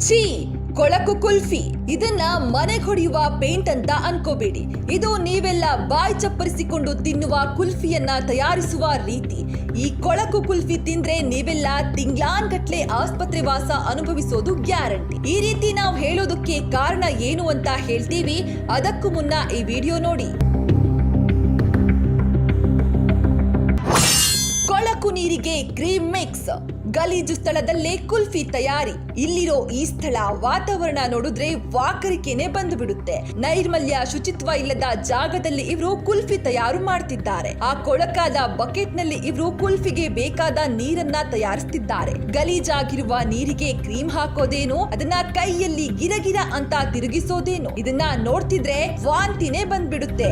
ಛೀ, ಕೊಳಕು ಕುಲ್ಫಿ. ಇದನ್ನ ಮನೆಗೆ ಹೊಡೆಯುವ ಪೇಂಟ್ ಅಂತ ಅನ್ಕೋಬೇಡಿ. ಇದು ನೀವೆಲ್ಲ ಬಾಯಿ ಚಪ್ಪರಿಸಿಕೊಂಡು ತಿನ್ನುವ ಕುಲ್ಫಿಯನ್ನ ತಯಾರಿಸುವ ರೀತಿ. ಈ ಕೊಳಕು ಕುಲ್ಫಿ ತಿಂದ್ರೆ ನೀವೆಲ್ಲ ತಿಂಗ್ಳಾನ್ಗಟ್ಲೆ ಆಸ್ಪತ್ರೆ ವಾಸ ಅನುಭವಿಸೋದು ಗ್ಯಾರಂಟಿ. ಈ ರೀತಿ ನಾವು ಹೇಳೋದಕ್ಕೆ ಕಾರಣ ಏನು ಅಂತ ಹೇಳ್ತೀವಿ. ಅದಕ್ಕೂ ಮುನ್ನ ಈ ವಿಡಿಯೋ ನೋಡಿ. ಕೊಳಕು ನೀರಿಗೆ ಕ್ರೀಮ್ ಮಿಕ್ಸ್, ಗಲೀಜು ಸ್ಥಳದಲ್ಲೇ ಕುಲ್ಫಿ ತಯಾರಿ. ಇಲ್ಲಿರೋ ಈ ಸ್ಥಳ ವಾತಾವರಣ ನೋಡಿದ್ರೆ ವಾಕರಿಕೆನೆ ಬಂದು ಬಿಡುತ್ತೆ. ನೈರ್ಮಲ್ಯ ಶುಚಿತ್ವ ಇಲ್ಲದ ಜಾಗದಲ್ಲಿ ಇವರು ಕುಲ್ಫಿ ತಯಾರು ಮಾಡ್ತಿದ್ದಾರೆ. ಆ ಕೊಳಕಾದ ಬಕೆಟ್ ನಲ್ಲಿ ಇವರು ಕುಲ್ಫಿಗೆ ಬೇಕಾದ ನೀರನ್ನ ತಯಾರಿಸ್ತಿದ್ದಾರೆ. ಗಲೀಜಾಗಿರುವ ನೀರಿಗೆ ಕ್ರೀಮ್ ಹಾಕೋದೇನು, ಅದನ್ನ ಕೈಯಲ್ಲಿ ಗಿರಗಿರ ಅಂತ ತಿರುಗಿಸೋದೇನು, ಇದನ್ನ ನೋಡ್ತಿದ್ರೆ ವಾಂತಿನೇ ಬಂದ್ಬಿಡುತ್ತೆ.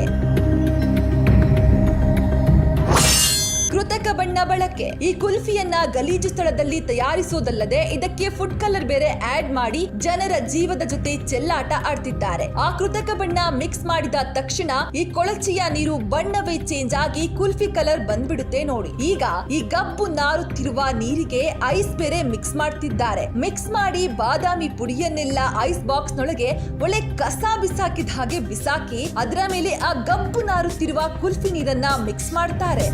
ಕೃತಕ ಬಣ್ಣ ಬಳಕೆ. ಈ ಕುಲ್ಫಿಯನ್ನ ಗಲೀಜು ಸ್ಥಳದಲ್ಲಿ ತಯಾರಿಸೋದಲ್ಲದೆ ಇದಕ್ಕೆ ಫುಡ್ ಕಲರ್ ಬೇರೆ ಆಡ್ ಮಾಡಿ ಜನರ ಜೀವದ ಜೊತೆ ಚೆಲ್ಲಾಟ ಆಡ್ತಿದ್ದಾರೆ. ಆ ಕೃತಕ ಬಣ್ಣ ಮಿಕ್ಸ್ ಮಾಡಿದ ತಕ್ಷಣ ಈ ಕೊಳಚೆಯ ನೀರು ಬಣ್ಣವೇ ಚೇಂಜ್ ಆಗಿ ಕುಲ್ಫಿ ಕಲರ್ ಬಂದ್ಬಿಡುತ್ತೆ ನೋಡಿ. ಈಗ ಈ ಗಬ್ಬು ನಾರುತ್ತಿರುವ ನೀರಿಗೆ ಐಸ್ ಬೇರೆ ಮಿಕ್ಸ್ ಮಾಡ್ತಿದ್ದಾರೆ. ಮಿಕ್ಸ್ ಮಾಡಿ ಬಾದಾಮಿ ಪುಡಿಯನ್ನೆಲ್ಲ ಐಸ್ ಬಾಕ್ಸ್ ನೊಳಗೆ ಒಳ್ಳೆ ಕಸ ಬಿಸಾಕಿದ ಹಾಗೆ ಬಿಸಾಕಿ ಅದರ ಮೇಲೆ ಆ ಗಬ್ಬು ನಾರುತ್ತಿರುವ ಕುಲ್ಫಿ ನೀರನ್ನ ಮಿಕ್ಸ್ ಮಾಡ್ತಾರೆ.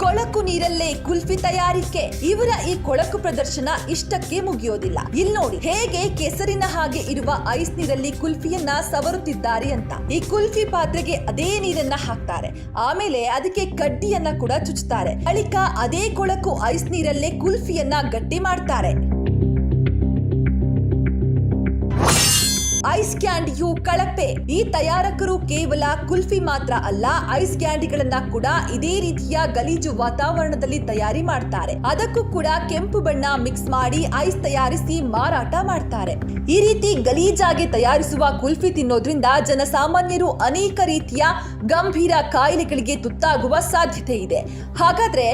ಕೊಳಕು ನೀರಲ್ಲೇ ಕುಲ್ಫಿ ತಯಾರಿಕೆ. ಇವರ ಈ ಕೊಳಕು ಪ್ರದರ್ಶನ ಇಷ್ಟಕ್ಕೆ ಮುಗಿಯೋದಿಲ್ಲ. ಇಲ್ಲಿ ನೋಡಿ ಹೇಗೆ ಕೆಸರಿನ ಹಾಗೆ ಇರುವ ಐಸ್ ನೀರಲ್ಲಿ ಕುಲ್ಫಿಯನ್ನ ಸವರುತ್ತಿದ್ದಾರೆ ಅಂತ. ಈ ಕುಲ್ಫಿ ಪಾತ್ರೆಗೆ ಅದೇ ನೀರನ್ನ ಹಾಕ್ತಾರೆ. ಆಮೇಲೆ ಅದಕ್ಕೆ ಕಡ್ಡಿಯನ್ನ ಕೂಡ ಚುಚ್ಚುತ್ತಾರೆ. ಬಳಿಕ ಅದೇ ಕೊಳಕು ಐಸ್ ನೀರಲ್ಲೇ ಕುಲ್ಫಿಯನ್ನ ಗಟ್ಟಿ ಮಾಡ್ತಾರೆ. ಐಸ್ ಕ್ಯಾಂಡಿಯು ಕಳಪೆ. ಈ ತಯಾರಕರು ಕೇವಲ ಕುಲ್ಫಿ ಮಾತ್ರ ಅಲ್ಲ, ಐಸ್ ಕ್ಯಾಂಡಿಗಳನ್ನ ಕೂಡ ಇದೇ ರೀತಿಯ ಗಲೀಜು ವಾತಾವರಣದಲ್ಲಿ ತಯಾರಿ ಮಾಡ್ತಾರೆ. ಅದಕ್ಕೂ ಕೂಡ ಕೆಂಪು ಬಣ್ಣ ಮಿಕ್ಸ್ ಮಾಡಿ ಐಸ್ ತಯಾರಿಸಿ ಮಾರಾಟ ಮಾಡ್ತಾರೆ. ಈ ರೀತಿ ಗಲೀಜಾಗಿ ತಯಾರಿಸುವ ಕುಲ್ಫಿ ತಿನ್ನೋದ್ರಿಂದ ಜನಸಾಮಾನ್ಯರು ಅನೇಕ ರೀತಿಯ ಗಂಭೀರ ಕಾಯಿಲೆಗಳಿಗೆ ತುತ್ತಾಗುವ ಸಾಧ್ಯತೆ ಇದೆ. ಹಾಗಾದ್ರೆ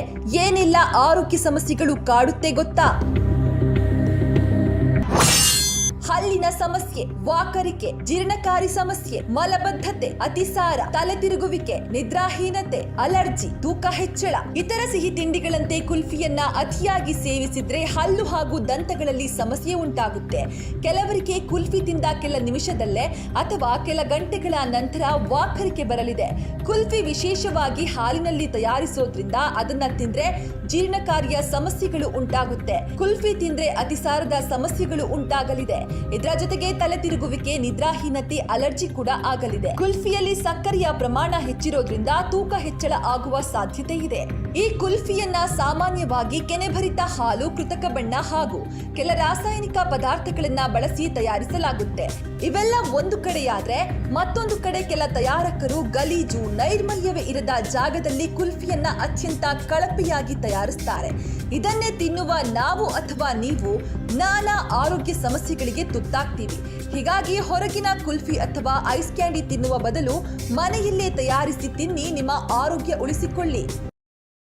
ಏನೆಲ್ಲ ಆರೋಗ್ಯ ಸಮಸ್ಯೆಗಳು ಕಾಡುತ್ತೆ ಗೊತ್ತಾ? ಹಲ್ಲಿನ ಸಮಸ್ಯೆ, ವಾಕರಿಕೆ, ಜೀರ್ಣಕಾರಿ ಸಮಸ್ಯೆ, ಮಲಬದ್ಧತೆ, ಅತಿಸಾರ, ತಲೆ ತಿರುಗುವಿಕೆ, ನಿದ್ರಾಹೀನತೆ, ಅಲರ್ಜಿ, ತೂಕ ಹೆಚ್ಚಳ. ಇತರ ಸಿಹಿ ತಿಂಡಿಗಳಂತೆ ಕುಲ್ಫಿಯನ್ನ ಅತಿಯಾಗಿ ಸೇವಿಸಿದ್ರೆ ಹಲ್ಲು ಹಾಗೂ ದಂತಗಳಲ್ಲಿ ಸಮಸ್ಯೆ ಉಂಟಾಗುತ್ತೆ. ಕೆಲವರಿಗೆ ಕುಲ್ಫಿ ತಿಂದ ಕೆಲ ನಿಮಿಷದಲ್ಲೇ ಅಥವಾ ಕೆಲ ಗಂಟೆಗಳ ನಂತರ ವಾಕರಿಕೆ ಬರಲಿದೆ. ಕುಲ್ಫಿ ವಿಶೇಷವಾಗಿ ಹಾಲಿನಲ್ಲಿ ತಯಾರಿಸೋದ್ರಿಂದ ಅದನ್ನ ತಿಂದ್ರೆ ಜೀರ್ಣಕಾರಿಯ ಸಮಸ್ಯೆಗಳು ಉಂಟಾಗುತ್ತೆ. ಕುಲ್ಫಿ ತಿಂದ್ರೆ ಅತಿಸಾರದ ಸಮಸ್ಯೆಗಳು ಉಂಟಾಗಲಿದೆ. ಇದರ ಜೊತೆಗೆ ತಲೆ ತಿರುಗುವಿಕೆ, ನಿದ್ರಾಹೀನತೆ, ಅಲರ್ಜಿ ಕೂಡ ಆಗಲಿದೆ. ಕುಲ್ಫಿಯಲ್ಲಿ ಸಕ್ಕರೆಯ ಪ್ರಮಾಣ ಹೆಚ್ಚಿರೋದ್ರಿಂದ ತೂಕ ಹೆಚ್ಚಳ ಆಗುವ ಸಾಧ್ಯತೆ ಇದೆ. ಈ ಕುಲ್ಫಿಯನ್ನ ಸಾಮಾನ್ಯವಾಗಿ ಕೆನೆಭರಿತ ಹಾಲು, ಕೃತಕ ಬಣ್ಣ ಹಾಗೂ ಕೆಲ ರಾಸಾಯನಿಕ ಪದಾರ್ಥಗಳನ್ನ ಬಳಸಿ ತಯಾರಿಸಲಾಗುತ್ತೆ. ಇವೆಲ್ಲ ಒಂದು ಕಡೆಯಾದ್ರೆ ಮತ್ತೊಂದು ಕಡೆ ಕೆಲ ತಯಾರಕರು ಗಲೀಜು, ನೈರ್ಮಲ್ಯವೇ ಇರದ ಜಾಗದಲ್ಲಿ ಕುಲ್ಫಿಯನ್ನ ಅತ್ಯಂತ ಕಳಪೆಯಾಗಿ ತಯಾರಿಸ್ತಾರೆ. ಇದನ್ನೇ ತಿನ್ನುವ ನಾವು ಅಥವಾ ನೀವು ನಾನಾ ಆರೋಗ್ಯ ಸಮಸ್ಯೆಗಳಿಗೆ ತುತ್ತಾಗ್ತೀವಿ. ಹೀಗಾಗಿ ಹೊರಗಿನ ಕುಲ್ಫಿ ಅಥವಾ ಐಸ್ ಕ್ಯಾಂಡಿ ತಿನ್ನುವ ಬದಲು ಮನೆಯಲ್ಲೇ ತಯಾರಿಸಿ ತಿನ್ನಿ, ನಿಮ್ಮ ಆರೋಗ್ಯ ಉಳಿಸಿಕೊಳ್ಳಿ.